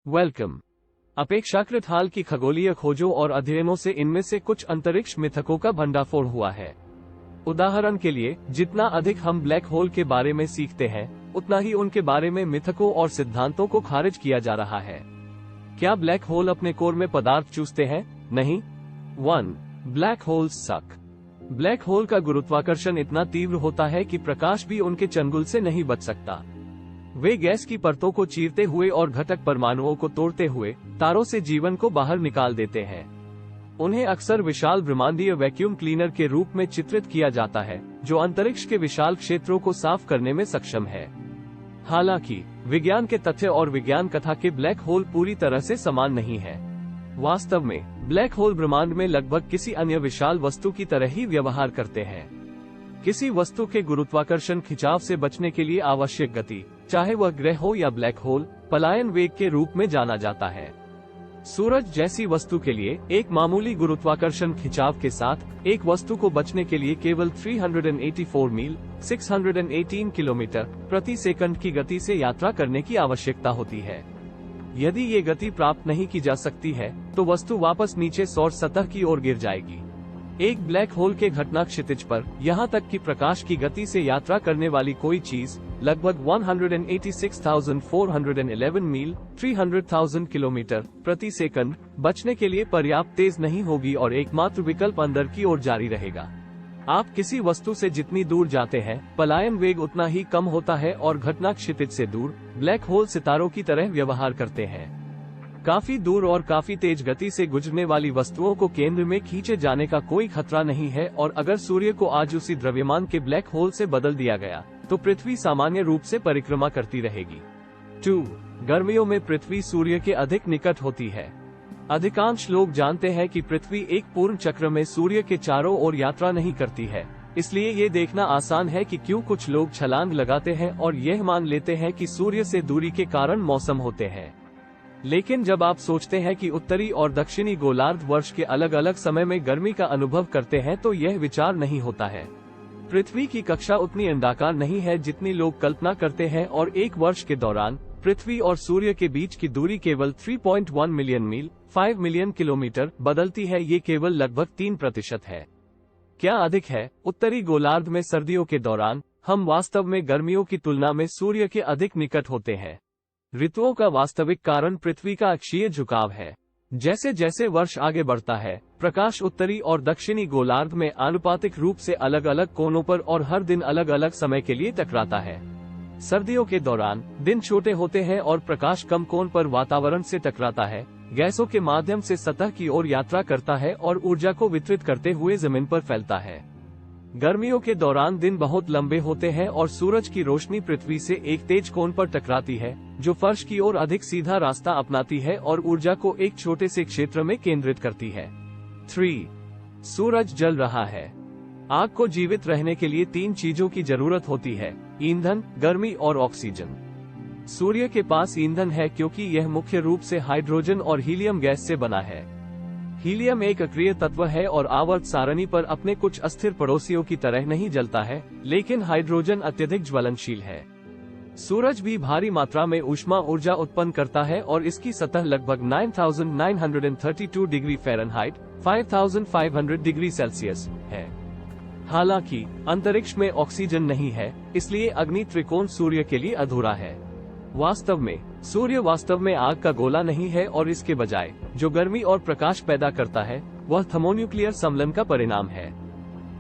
Welcome. अपेक्षाकृत हाल की खगोलीय खोजों और अध्ययनों से इनमें से कुछ अंतरिक्ष मिथकों का भंडाफोड़ हुआ है। उदाहरण के लिए, जितना अधिक हम ब्लैक होल के बारे में सीखते हैं, उतना ही उनके बारे में मिथकों और सिद्धांतों को खारिज किया जा रहा है। क्या ब्लैक होल अपने कोर में पदार्थ चूसते हैं? नहीं। 1. ब्लैक होल्स सक। ब्लैक होल का गुरुत्वाकर्षण इतना तीव्र होता है कि प्रकाश भी उनके चंगुल से नहीं बच सकता। वे गैस की परतों को चीरते हुए और घटक परमाणुओं को तोड़ते हुए तारों से जीवन को बाहर निकाल देते हैं। उन्हें अक्सर विशाल ब्रह्मांडीय वैक्यूम क्लीनर के रूप में चित्रित किया जाता है, जो अंतरिक्ष के विशाल क्षेत्रों को साफ करने में सक्षम है। हालांकि विज्ञान के तथ्य और विज्ञान कथा के ब्लैक होल पूरी तरह से समान नहीं है। वास्तव में ब्लैक होल ब्रह्मांड में लगभग किसी अन्य विशाल वस्तु की तरह ही व्यवहार करते हैं। किसी वस्तु के गुरुत्वाकर्षण खिंचाव से बचने के लिए आवश्यक गति, चाहे वह ग्रह हो या ब्लैक होल, पलायन वेग के रूप में जाना जाता है। सूरज जैसी वस्तु के लिए एक मामूली गुरुत्वाकर्षण खिंचाव के साथ एक वस्तु को बचने के लिए केवल 384 मील 618 किलोमीटर प्रति सेकंड की गति से यात्रा करने की आवश्यकता होती है। यदि ये गति प्राप्त नहीं की जा सकती है, तो वस्तु वापस नीचे सौर सतह की ओर गिर जाएगी। एक ब्लैक होल के घटना क्षितिज पर यहाँ तक कि प्रकाश की गति से यात्रा करने वाली कोई चीज लगभग 186,411 मील 300,000 किलोमीटर प्रति सेकंड बचने के लिए पर्याप्त तेज नहीं होगी और एकमात्र विकल्प अंदर की ओर जारी रहेगा। आप किसी वस्तु से जितनी दूर जाते हैं, पलायन वेग उतना ही कम होता है और घटना क्षितिज से दूर ब्लैक होल सितारों की तरह व्यवहार करते हैं। काफी दूर और काफी तेज गति से गुजरने वाली वस्तुओं को केंद्र में खींचे जाने का कोई खतरा नहीं है, और अगर सूर्य को आज उसी द्रव्यमान के ब्लैक होल से बदल दिया गया, तो पृथ्वी सामान्य रूप से परिक्रमा करती रहेगी। 2. गर्मियों में पृथ्वी सूर्य के अधिक निकट होती है। अधिकांश लोग जानते हैं कि पृथ्वी एक पूर्ण चक्र में सूर्य के चारों ओर यात्रा नहीं करती है, इसलिए ये देखना आसान है कि क्यों कुछ लोग छलांग लगाते हैं और यह मान लेते हैं कि सूर्य से दूरी के कारण मौसम होते हैं। लेकिन जब आप सोचते हैं कि उत्तरी और दक्षिणी गोलार्ध वर्ष के अलग अलग समय में गर्मी का अनुभव करते हैं, तो यह विचार नहीं होता है। पृथ्वी की कक्षा उतनी अंडाकार नहीं है जितनी लोग कल्पना करते हैं, और एक वर्ष के दौरान पृथ्वी और सूर्य के बीच की दूरी केवल 3.1 मिलियन मील 5 मिलियन किलोमीटर बदलती है। ये केवल लगभग 3% है। क्या अधिक है? उत्तरी गोलार्ध में सर्दियों के दौरान हम वास्तव में गर्मियों की तुलना में सूर्य के अधिक निकट होते हैं। ऋतुओं का वास्तविक कारण पृथ्वी का अक्षीय झुकाव है। जैसे जैसे वर्ष आगे बढ़ता है, प्रकाश उत्तरी और दक्षिणी गोलार्ध में आनुपातिक रूप से अलग अलग कोनों पर और हर दिन अलग अलग समय के लिए टकराता है। सर्दियों के दौरान दिन छोटे होते हैं और प्रकाश कम कोण पर वातावरण से टकराता है, गैसों के माध्यम से सतह की ओर यात्रा करता है और ऊर्जा को वितरित करते हुए जमीन पर फैलता है। गर्मियों के दौरान दिन बहुत लंबे होते हैं और सूरज की रोशनी पृथ्वी से एक तेज कोण पर टकराती है, जो फर्श की ओर अधिक सीधा रास्ता अपनाती है और ऊर्जा को एक छोटे से क्षेत्र में केंद्रित करती है। 3. सूरज जल रहा है। आग को जीवित रहने के लिए 3 चीजों की जरूरत होती है: ईंधन, गर्मी और ऑक्सीजन। सूर्य के पास ईंधन है क्योंकि यह मुख्य रूप से हाइड्रोजन और हीलियम गैस से बना है। हीलियम एक अक्रिय तत्व है और आवर्त सारणी पर अपने कुछ अस्थिर पड़ोसियों की तरह नहीं जलता है, लेकिन हाइड्रोजन अत्यधिक ज्वलनशील है। सूरज भी भारी मात्रा में ऊष्मा ऊर्जा उत्पन्न करता है और इसकी सतह लगभग 9932 डिग्री फ़ारेनहाइट 5500 डिग्री सेल्सियस है। हालांकि अंतरिक्ष में ऑक्सीजन नहीं है, इसलिए अग्नि त्रिकोण सूर्य के लिए अधूरा है। वास्तव में सूर्य वास्तव में आग का गोला नहीं है, और इसके बजाय जो गर्मी और प्रकाश पैदा करता है, वह थर्मोन्यूक्लियर सम्मिलन का परिणाम है।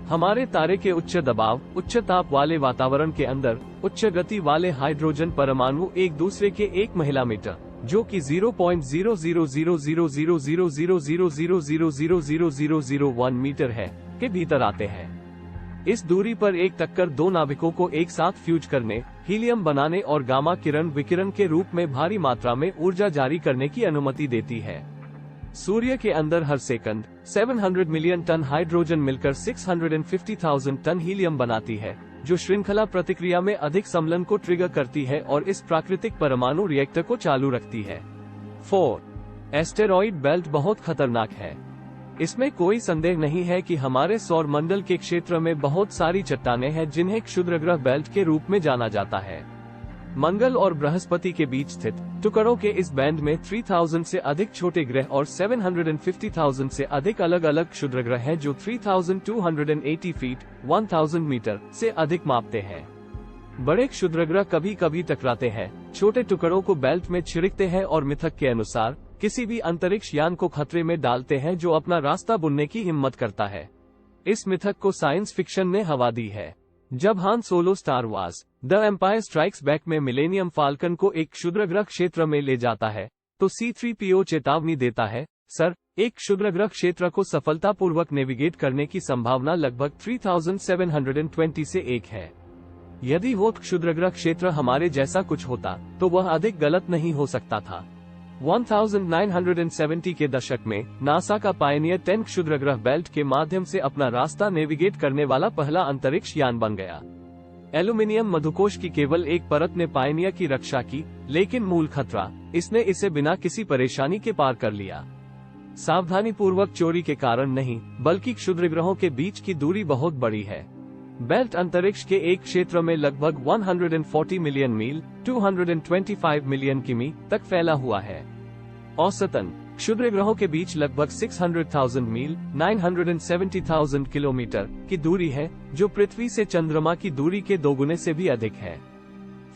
हमारे तारे के उच्च दबाव, उच्च ताप वाले वातावरण के अंदर उच्च गति वाले हाइड्रोजन परमाणु एक दूसरे के 1 महिला मीटर, जो कि 0.00000000000001 मीटर है, के भीतर आते हैं। इस दूरी पर एक टक्कर 2 नाभिकों को एक साथ फ्यूज करने, हीलियम बनाने और गामा किरण विकिरण के रूप में भारी मात्रा में ऊर्जा जारी करने की अनुमति देती है। सूर्य के अंदर हर सेकंड 700 मिलियन टन हाइड्रोजन मिलकर 650,000 टन हीलियम बनाती है, जो श्रृंखला प्रतिक्रिया में अधिक सम्मिलन को ट्रिगर करती है और इस प्राकृतिक परमाणु रिएक्टर को चालू रखती है। 4. एस्टेरॉइड बेल्ट बहुत खतरनाक है। इसमें कोई संदेह नहीं है कि हमारे सौर मंडल के क्षेत्र में बहुत सारी चट्टानें हैं जिन्हें क्षुद्रग्रह बेल्ट के रूप में जाना जाता है। मंगल और बृहस्पति के बीच स्थित टुकड़ों के इस बैंड में 3000 से अधिक छोटे ग्रह और 750,000 से अधिक अलग अलग क्षुद्र ग्रह हैं जो 3280 फीट 1000 मीटर से अधिक मापते हैं। बड़े क्षुद्र ग्रह कभी कभी टकराते हैं, छोटे टुकड़ों को बेल्ट में छिड़कते हैं और मिथक के अनुसार किसी भी अंतरिक्ष यान को खतरे में डालते हैं जो अपना रास्ता बुनने की हिम्मत करता है। इस मिथक को साइंस फिक्शन ने हवा दी है। जब Han Solo Star Wars The Empire Strikes Back में मिलेनियम फाल्कन को एक क्षुद्र ग्रह क्षेत्र में ले जाता है तो C-3PO चेतावनी देता है, सर, एक क्षुद्र ग्रह क्षेत्र को सफलतापूर्वक नेविगेट करने की संभावना लगभग 3720 से 1 है। यदि वो क्षुद्र ग्रह क्षेत्र हमारे जैसा कुछ होता तो वह अधिक गलत नहीं हो सकता था। 1970 के दशक में नासा का पायनियर 10 क्षुद्र ग्रह बेल्ट के माध्यम से अपना रास्ता नेविगेट करने वाला पहला अंतरिक्ष यान बन गया। एल्यूमिनियम मधुकोश की केवल एक परत ने पायनियर की रक्षा की, लेकिन मूल खतरा, इसने इसे बिना किसी परेशानी के पार कर लिया। सावधानी पूर्वक चोरी के कारण नहीं, बल्कि क्षुद्र ग्रहों के बीच की दूरी बहुत बड़ी है। बेल्ट अंतरिक्ष के एक क्षेत्र में लगभग 140 मिलियन मील 225 मिलियन किमी तक फैला हुआ है। औसतन क्षुद्र ग्रहों के बीच लगभग 600,000 मील 970,000 किलोमीटर की दूरी है, जो पृथ्वी से चंद्रमा की दूरी के दोगुने से भी अधिक है।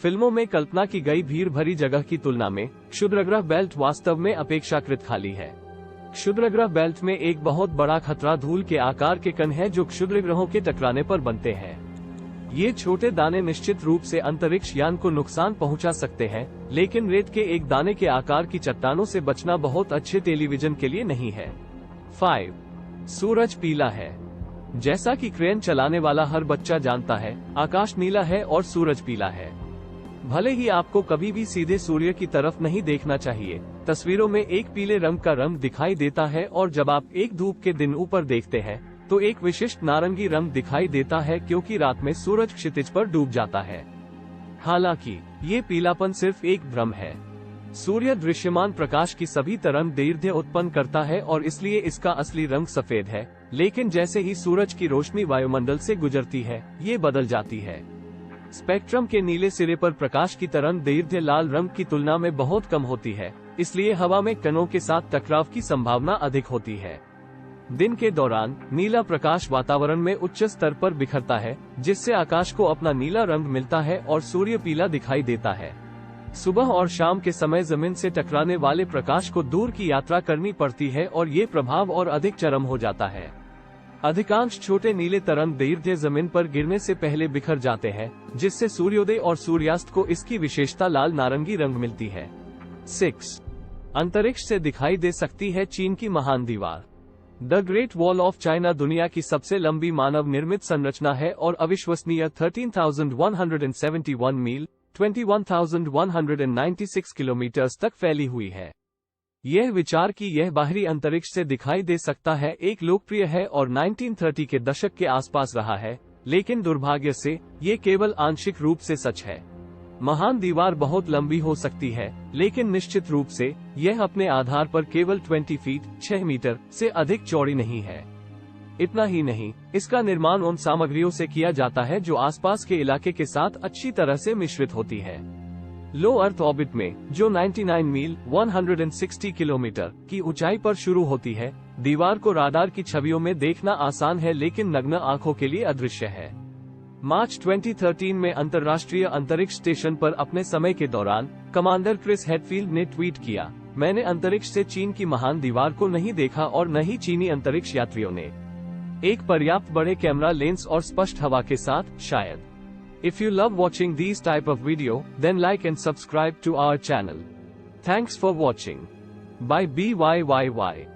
फिल्मों में कल्पना की गई भीड़ भरी जगह की तुलना में क्षुद्र ग्रह बेल्ट वास्तव में अपेक्षाकृत खाली है। क्षुद्र ग्रह बेल्ट में एक बहुत बड़ा खतरा धूल के आकार के कण है जो क्षुद्र ग्रहों के टकराने पर बनते हैं। ये छोटे दाने निश्चित रूप से अंतरिक्ष यान को नुकसान पहुंचा सकते हैं, लेकिन रेत के एक दाने के आकार की चट्टानों से बचना बहुत अच्छे टेलीविजन के लिए नहीं है। 5. सूरज पीला है। जैसा कि क्रेन चलाने वाला हर बच्चा जानता है, आकाश नीला है और सूरज पीला है। भले ही आपको कभी भी सीधे सूर्य की तरफ नहीं देखना चाहिए, तस्वीरों में एक पीले रंग का रंग दिखाई देता है और जब आप एक धूप के दिन ऊपर देखते हैं तो एक विशिष्ट नारंगी रंग दिखाई देता है क्योंकि रात में सूरज क्षितिज पर डूब जाता है। हालांकि ये पीलापन सिर्फ एक भ्रम है। सूर्य दृश्यमान प्रकाश की सभी तरंग दैर्ध्य उत्पन्न करता है और इसलिए इसका असली रंग सफेद है, लेकिन जैसे ही सूरज की रोशनी वायुमंडल से गुजरती है, ये बदल जाती है। स्पेक्ट्रम के नीले सिरे पर प्रकाश की तरंग दैर्ध्य लाल रंग की तुलना में बहुत कम होती है, इसलिए हवा में कणों के साथ टकराव की संभावना अधिक होती है। दिन के दौरान नीला प्रकाश वातावरण में उच्च स्तर पर बिखरता है, जिससे आकाश को अपना नीला रंग मिलता है और सूर्य पीला दिखाई देता है। सुबह और शाम के समय जमीन से टकराने वाले प्रकाश को दूर की यात्रा करनी पड़ती है और ये प्रभाव और अधिक चरम हो जाता है। अधिकांश छोटे नीले तरंग दैर्ध्य जमीन पर गिरने से पहले बिखर जाते हैं, जिससे सूर्योदय और सूर्यास्त को इसकी विशेषता लाल नारंगी रंग मिलती है। 6. अंतरिक्ष से दिखाई दे सकती है चीन की महान दीवार। The great wall of China दुनिया की सबसे लंबी मानव निर्मित संरचना है और अविश्वसनीय 13,171 मील 21,196 किलोमीटर तक फैली हुई है। यह विचार कि यह बाहरी अंतरिक्ष से दिखाई दे सकता है एक लोकप्रिय है और 1930 के दशक के आसपास रहा है, लेकिन दुर्भाग्य से ये केवल आंशिक रूप से सच है। महान दीवार बहुत लंबी हो सकती है, लेकिन निश्चित रूप से यह अपने आधार पर केवल 20 फीट 6 मीटर से अधिक चौड़ी नहीं है। इतना ही नहीं, इसका निर्माण उन सामग्रियों से किया जाता है जो आसपास के इलाके के साथ अच्छी तरह से मिश्रित होती है। लो अर्थ ऑर्बिट में, जो 99 मील 160 किलोमीटर की ऊंचाई पर शुरू होती है, दीवार को राडार की छवियों में देखना आसान है लेकिन नग्न आंखों के लिए अदृश्य है। मार्च 2013 में अंतर्राष्ट्रीय अंतरिक्ष स्टेशन पर अपने समय के दौरान कमांडर क्रिस हेडफील्ड ने ट्वीट किया, मैंने अंतरिक्ष से चीन की महान दीवार को नहीं देखा और न ही चीनी अंतरिक्ष यात्रियों ने। एक पर्याप्त बड़े कैमरा लेंस और स्पष्ट हवा के साथ, शायद। If you love watching these type of video, then like and subscribe to our channel. Thanks for watching. By BYYY.